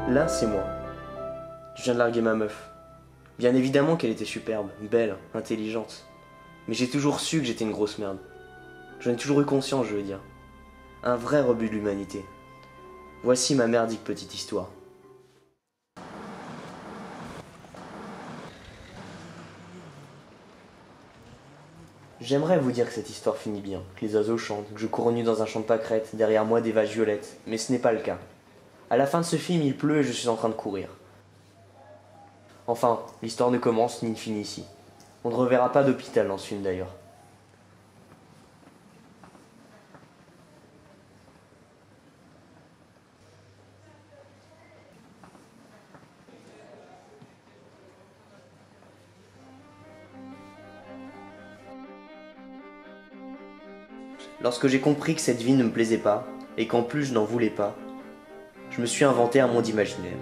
Là, c'est moi. Je viens de larguer ma meuf. Bien évidemment qu'elle était superbe, belle, intelligente. Mais j'ai toujours su que j'étais une grosse merde. J'en ai toujours eu conscience, je veux dire. Un vrai rebut de l'humanité. Voici ma merdique petite histoire. J'aimerais vous dire que cette histoire finit bien, que les oiseaux chantent, que je cours nu dans un champ de pâquerettes, derrière moi des vaches violettes, mais ce n'est pas le cas. À la fin de ce film, il pleut et je suis en train de courir. Enfin, l'histoire ne commence ni ne finit ici. On ne reverra pas d'hôpital dans ce film d'ailleurs. Lorsque j'ai compris que cette vie ne me plaisait pas, et qu'en plus je n'en voulais pas, je me suis inventé un monde imaginaire.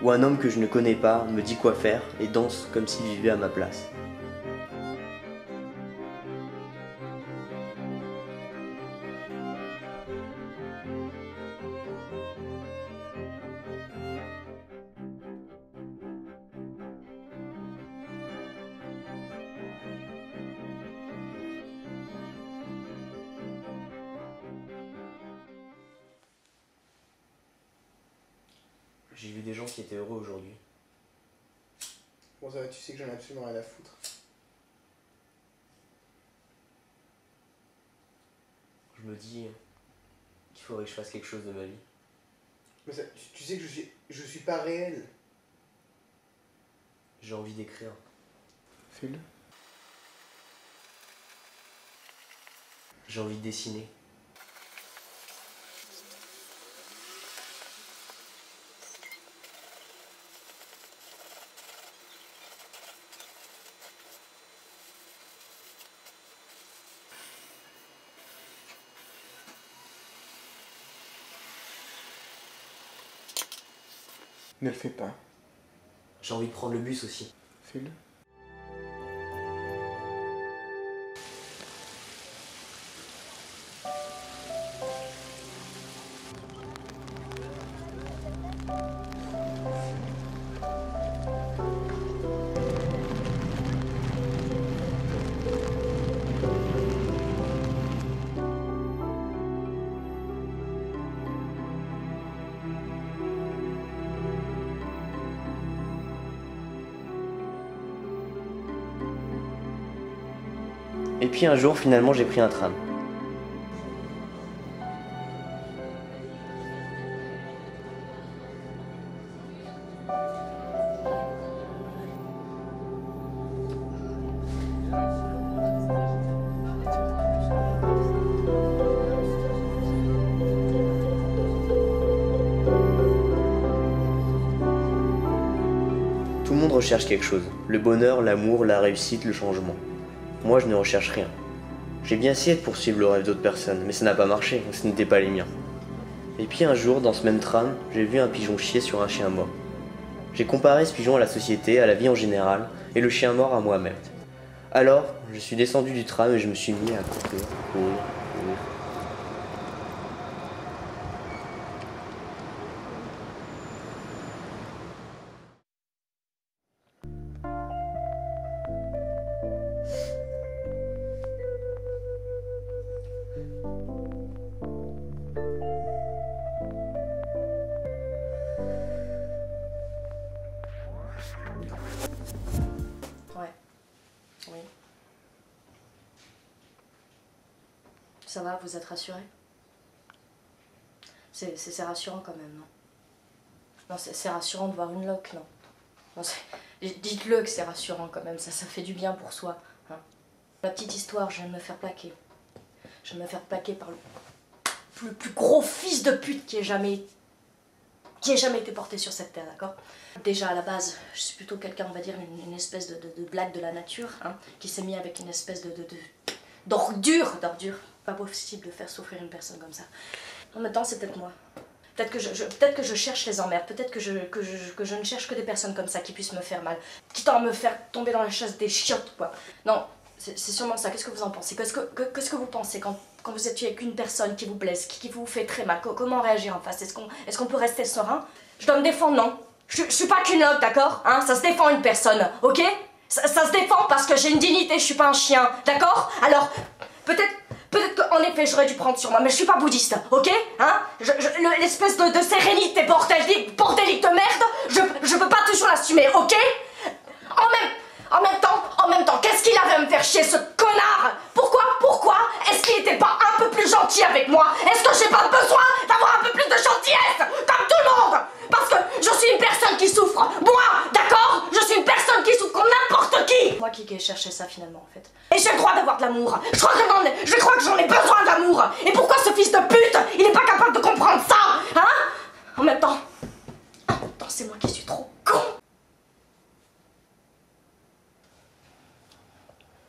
Où un homme que je ne connais pas me dit quoi faire et danse comme s'il vivait à ma place. J'ai vu des gens qui étaient heureux aujourd'hui. Bon, ça va, tu sais que j'en ai absolument rien à foutre. Je me dis qu'il faudrait que je fasse quelque chose de ma vie. Mais ça, tu sais que je suis pas réel. J'ai envie d'écrire. Fais-le. J'ai envie de dessiner. Ne le fais pas. J'ai envie de prendre le bus aussi. Fais-le. Et puis un jour, finalement, j'ai pris un tram. Tout le monde recherche quelque chose. Le bonheur, l'amour, la réussite, le changement. Moi, je ne recherche rien. J'ai bien essayé de poursuivre le rêve d'autres personnes, mais ça n'a pas marché, ce n'était pas les miens. Et puis un jour, dans ce même tram, j'ai vu un pigeon chier sur un chien mort. J'ai comparé ce pigeon à la société, à la vie en général, et le chien mort à moi-même. Alors, je suis descendu du tram et je me suis mis à courir. Ouais. Oui. Ça va, vous êtes rassuré? C'est rassurant quand même, non? Non, c'est rassurant de voir une loque, non? Non, dites-le que c'est rassurant quand même, ça fait du bien pour soi. Hein. La petite histoire, je viens de me faire plaquer. Je viens de me faire plaquer par le plus gros fils de pute qui ait jamais été porté sur cette terre, d'accord? Déjà à la base, je suis plutôt quelqu'un, on va dire, une espèce de blague de la nature, hein, qui s'est mis avec une espèce d'ordure. Pas possible de faire souffrir une personne comme ça. En même temps, c'est peut-être moi. Peut-être que je cherche les emmerdes, peut-être que je ne cherche que des personnes comme ça qui puissent me faire mal, quitte à me faire tomber dans la chasse des chiottes, quoi. Non, c'est sûrement ça. Qu'est-ce que vous en pensez? Qu'est-ce que vous pensez quand Quand vous êtes avec une personne qui vous blesse, qui vous fait très mal, comment réagir en face? Est-ce qu'on peut rester serein? Je dois me défendre, non? Je suis pas qu'une loque, d'accord? Hein? Ça se défend une personne, ok? Ça se défend parce que j'ai une dignité, je suis pas un chien, d'accord? Alors, peut-être qu'en effet j'aurais dû prendre sur moi, mais je suis pas bouddhiste, ok? Hein? L'espèce de sérénité bordélique de merde, je peux pas toujours l'assumer, ok? En même temps, qu'est-ce qu'il avait à me faire chier, ce connard? Pourquoi est-ce qu'il était pas un peu plus gentil avec moi? Est-ce que j'ai pas besoin d'avoir un peu plus de gentillesse, comme tout le monde? Parce que je suis une personne qui souffre, moi, d'accord? Je suis une personne qui souffre comme n'importe qui. Moi qui ai cherché ça finalement, en fait. Et j'ai le droit d'avoir de l'amour. Je crois que j'en ai besoin d'amour. Et pourquoi ce fils de pute, il est pas capable de comprendre ça, hein? En même temps, c'est moi qui suis trop con.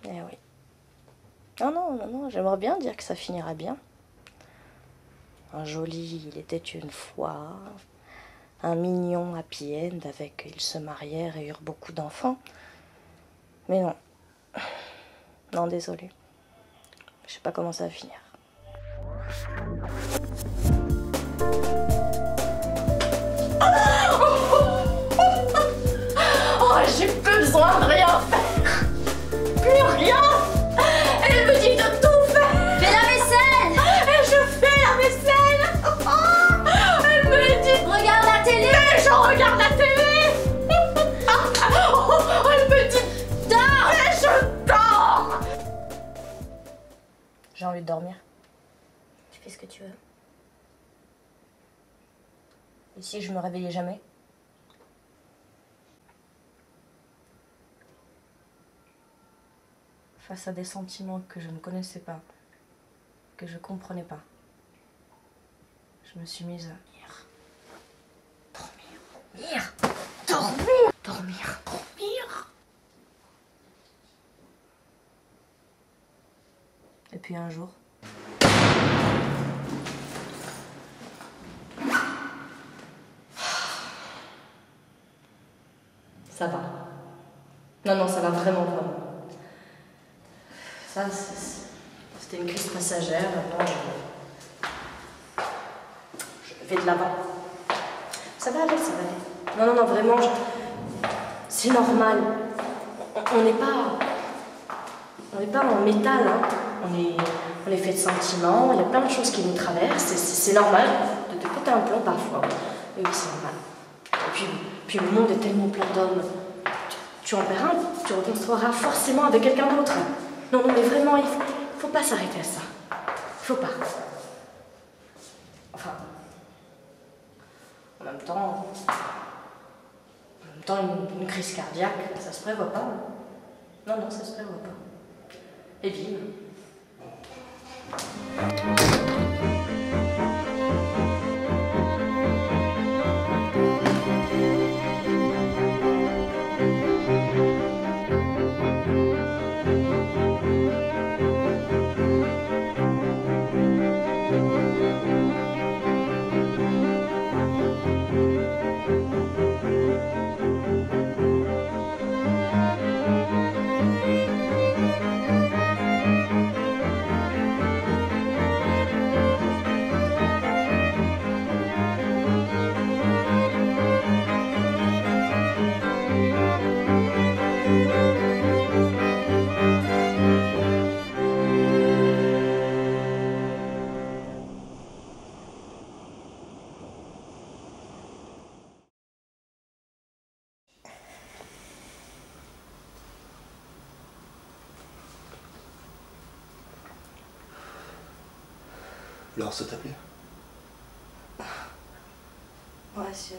Eh oui. Non, j'aimerais bien dire que ça finira bien. Un joli, il était une fois, un mignon happy end avec ils se marièrent et eurent beaucoup d'enfants. Mais non. Non, désolé. Je sais pas comment ça va finir. Oh, j'ai plus besoin de rien faire. Plus rien. Elle me dit de tout faire. Fais la vaisselle. Et je fais la vaisselle. Oh, elle me dit... Regarde la télé. Et je regarde la télé. Oh, elle me dit... Dors. Et je dors. J'ai envie de dormir. Tu fais ce que tu veux. Et si je me réveillais jamais? Face à des sentiments que je ne connaissais pas, que je comprenais pas, je me suis mise à dormir. Et puis un jour, ça va. Non, ça va vraiment. Ça, c'était une crise passagère. Maintenant, je vais de l'avant. Ça va aller. Non, vraiment, c'est normal. On n'est pas en métal, hein. On est fait de sentiments, il y a plein de choses qui nous traversent, c'est normal de te péter un plomb parfois. Et oui, c'est normal. Et puis le monde est tellement plein d'hommes. Tu en perds un, tu reconstruiras forcément avec quelqu'un d'autre. Non, mais vraiment, il faut pas s'arrêter à ça. Faut pas. Enfin, en même temps, une crise cardiaque, ça se prévoit pas. Non, ça se prévoit pas. Et bim. Laure, ça t'a plu? Ouais, sûr.